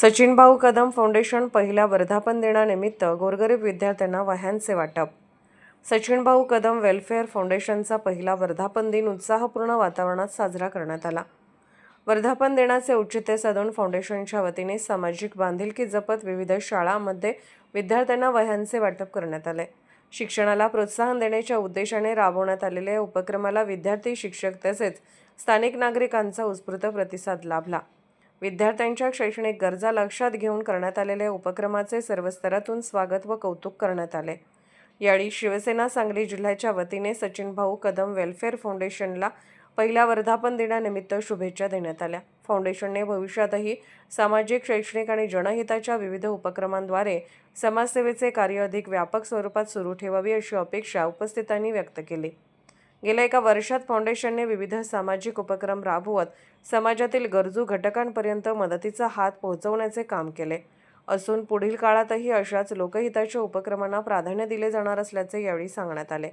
सचिनभाऊ Kadam foundation पहिल्या वर्धापन दिनानिमित्त गोरगरीब विद्यार्थ्यांना वह्यांचे वाटप। सचिनभाऊ कदम वेलफेअर फाउंडेशनचा पहिला वर्धापन दिन उत्साहपूर्ण वातावरणात साजरा करण्यात आला। वर्धापन दिनाचे औचित्य साधून फाउंडेशनच्या वतीने सामाजिक बांधिलकी जपत विविध शाळांमध्ये विद्यार्थ्यांना वह्यांचे वाटप करण्यात आले। शिक्षणाला प्रोत्साहन देण्याच्या उद्देशाने राबवण्यात आलेल्या उपक्रमाला विद्यार्थी, शिक्षक तसेच स्थानिक नागरिकांचा उत्स्फूर्त प्रतिसाद लाभला। विद्यार्थ्यांच्या शैक्षणिक गरजा लक्षात घेऊन करण्यात आलेल्या उपक्रमाचे सर्व स्तरातून स्वागत व कौतुक करण्यात आले। यावेळी शिवसेना सांगली जिल्ह्याच्या वतीने सचिनभाऊ कदम वेलफेअर फाउंडेशनला पहिल्या वर्धापन दिनानिमित्त शुभेच्छा देण्यात आल्या। फाउंडेशनने भविष्यातही सामाजिक, शैक्षणिक आणि जनहिताच्या विविध उपक्रमांद्वारे समाजसेवेचे कार्य अधिक व्यापक स्वरूपात सुरू ठेवावे अशी अपेक्षा उपस्थितांनी व्यक्त केली। गेल्या एका वर्षात फाउंडेशनने विविध सामाजिक उपक्रम राबवत समाजातील गरजू घटकांपर्यंत मदतीचा हात पोहोचवण्याचे काम केले असून पुढील काळातही अशाच लोकहिताच्या उपक्रमांना प्राधान्य दिले जाणार असल्याचे यावेळी सांगण्यात आले।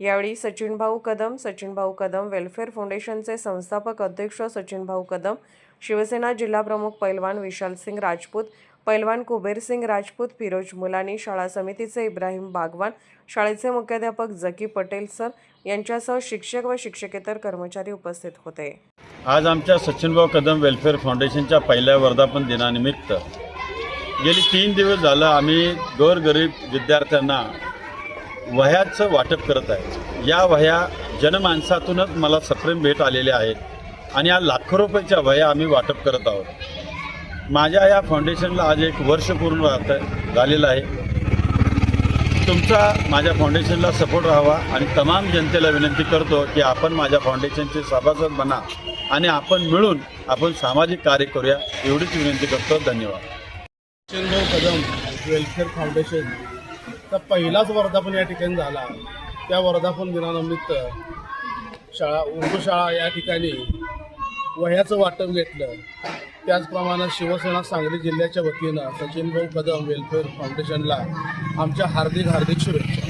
यावेळी सचिनभाऊ कदम वेलफेअर फाउंडेशनचे संस्थापक अध्यक्ष सचिनभाऊ कदम, शिवसेना जिल्हा प्रमुख पैलवान विशाल सिंग राजपूत, पैलवान कुबेर सिंग राजपूत, फिरोज मुलानी, शाळा समितीचे इब्राहिम बागवान, शाळेचे मुख्याध्यापक जकी पटेल सर यांच्यासह शिक्षक व शिक्षकेतर कर्मचारी उपस्थित होते। आज आमच्या सचिनभाऊ कदम वेलफेअर फाउंडेशनच्या पहिल्या वर्धापन दिनानिमित्त गेली 3 दिवस झालं आम्ही गोरगरीब विद्यार्थ्यांना वह्याचं वाटप करत आहे। या वह्या जनमानसातूनच मला सप्रेम भेट आलेल्या आहेत आणि या लाखो रुपयाच्या वह्या आम्ही वाटप करत आहोत। माझ्या या फाउंडेशनला आज 1 वर्ष पूर्ण झालेलं आहे। तुमचा माझ्या फाउंडेशनला सपोर्ट राहावा आणि तमाम जनतेला विनंती करतो की आपण माझ्या फाउंडेशनचे सभासद बना आणि आपण मिळून सामाजिक कार्य करूया, एवढीच विनंती करतो। धन्यवाद। सचिनभाऊ कदम वेलफेअर फाउंडेशनचा पहिलाच वर्धापन या ठिकाणी झाला। त्या वर्धापन दिनानिमित्त उर्दू शाळा या ठिकाणी वह्याचं वाटप घेतलं। त्याचप्रमाणे शिवसेना सांगली जिल्ह्याच्या वतीनं सचिनभाऊ कदम वेलफेअर फाउंडेशनला आमच्या हार्दिक शुभेच्छा।